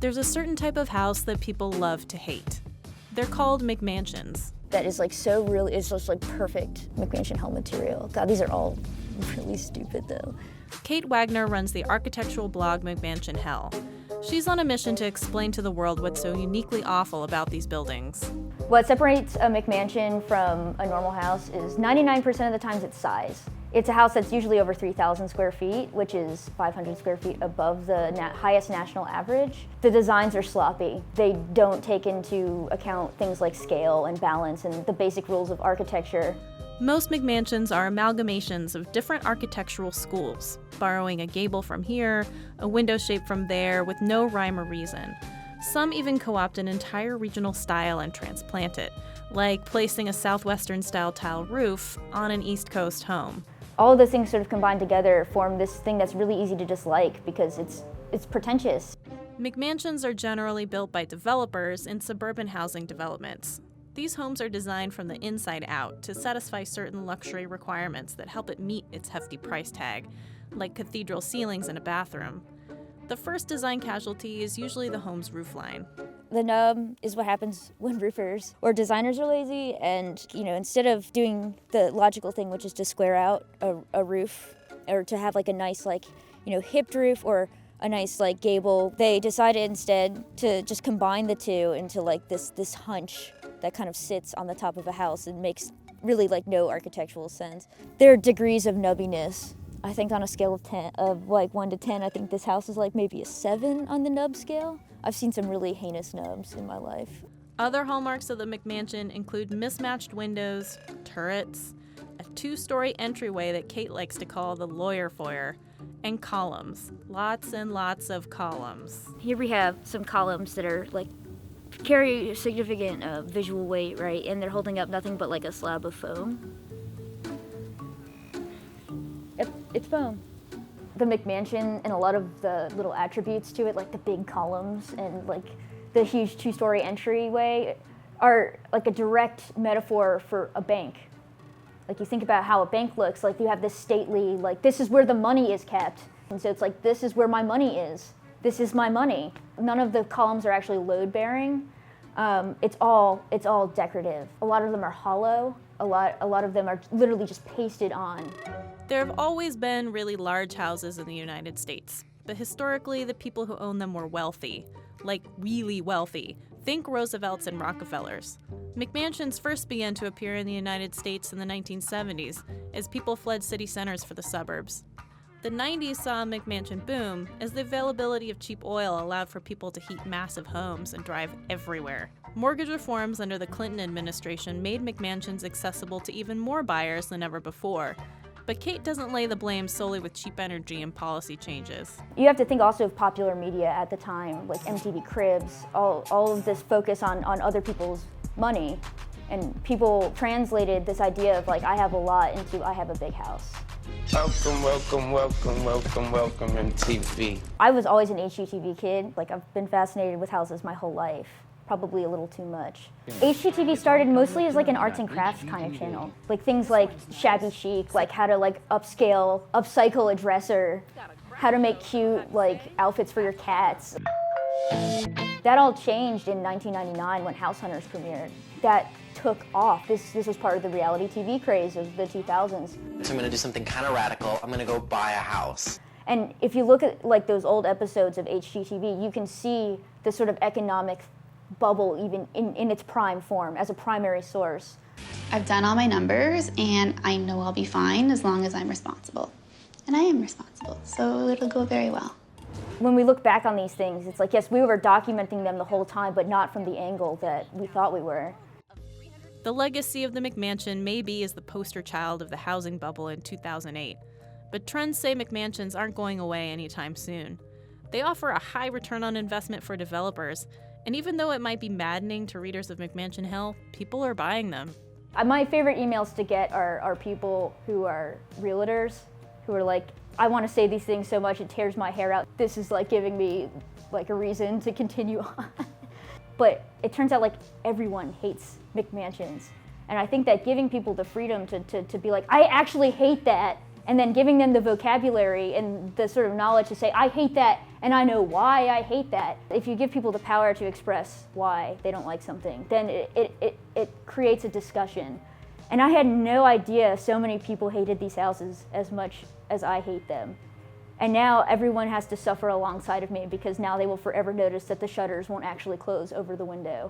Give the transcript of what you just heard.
There's a certain type of house that people love to hate. They're called McMansions. That is like so really, it's just like perfect McMansion home material. God, these are all really stupid though. Kate Wagner runs the architectural blog McMansion Hell. She's on a mission to explain to the world what's so uniquely awful about these buildings. What separates a McMansion from a normal house is 99% of the times its size. It's a house that's usually over 3,000 square feet, which is 500 square feet above the highest national average. The designs are sloppy. They don't take into account things like scale and balance and the basic rules of architecture. Most McMansions are amalgamations of different architectural schools, borrowing a gable from here, a window shape from there, with no rhyme or reason. Some even co-opt an entire regional style and transplant it, like placing a Southwestern-style tile roof on an East Coast home. All of those things sort of combined together form this thing that's really easy to dislike because it's pretentious. McMansions are generally built by developers in suburban housing developments. These homes are designed from the inside out to satisfy certain luxury requirements that help it meet its hefty price tag, like cathedral ceilings and a bathroom. The first design casualty is usually the home's roofline. The nub is what happens when roofers or designers are lazy and, instead of doing the logical thing, which is to square out a roof or to have like a nice hipped roof or a nice gable, they decided instead to just combine the two into this hunch that kind of sits on the top of a house and makes really no architectural sense. There are degrees of nubbiness. I think on a scale of 1 to 10, I think this house is maybe a 7 on the nub scale. I've seen some really heinous nubs in my life. Other hallmarks of the McMansion include mismatched windows, turrets, a 2-story entryway that Kate likes to call the lawyer foyer, and columns. Lots and lots of columns. Here we have some columns that are carry significant visual weight, right? And they're holding up nothing but a slab of foam. It's foam. The McMansion and a lot of the little attributes to it, like the big columns and the huge 2-story entryway, are a direct metaphor for a bank. You think about how a bank looks, you have this stately, this is where the money is kept. And so it's this is where my money is. This is my money. None of the columns are actually load-bearing. It's all decorative. A lot of them are hollow. A lot of them are literally just pasted on. There have always been really large houses in the United States, but historically the people who owned them were wealthy, really wealthy. Think Roosevelts and Rockefellers. McMansions first began to appear in the United States in the 1970s as people fled city centers for the suburbs. The 90s saw a McMansion boom as the availability of cheap oil allowed for people to heat massive homes and drive everywhere. Mortgage reforms under the Clinton administration made McMansions accessible to even more buyers than ever before. But Kate doesn't lay the blame solely with cheap energy and policy changes. You have to think also of popular media at the time, like MTV Cribs, all of this focus on other people's money. And people translated this idea of I have a lot into I have a big house. Welcome, MTV. I was always an HGTV kid. I've been fascinated with houses my whole life. Probably a little too much. HGTV started mostly as an arts and crafts kind of channel. Things like shabby chic, how to upcycle a dresser, how to make cute outfits for your cats. That all changed in 1999 when House Hunters premiered. That took off. This was part of the reality TV craze of the 2000s. So I'm gonna do something kind of radical. I'm gonna go buy a house. And if you look at those old episodes of HGTV, you can see the sort of economic bubble even in its prime form as a primary source. I've done all my numbers and I know I'll be fine as long as I'm responsible. And I am responsible, so it'll go very well. When we look back on these things, it's yes, we were documenting them the whole time, but not from the angle that we thought we were. The legacy of the McMansion may be as the poster child of the housing bubble in 2008, but trends say McMansions aren't going away anytime soon. They offer a high return on investment for developers, and even though it might be maddening to readers of McMansion Hell, people are buying them. My favorite emails to get are people who are realtors, who are I want to say these things so much it tears my hair out. This is giving me a reason to continue on. But it turns out everyone hates McMansions. And I think that giving people the freedom to be I actually hate that, and then giving them the vocabulary and the sort of knowledge to say, I hate that, And I know why I hate that. If you give people the power to express why they don't like something, then it creates a discussion. And I had no idea so many people hated these houses as much as I hate them. And now everyone has to suffer alongside of me because now they will forever notice that the shutters won't actually close over the window.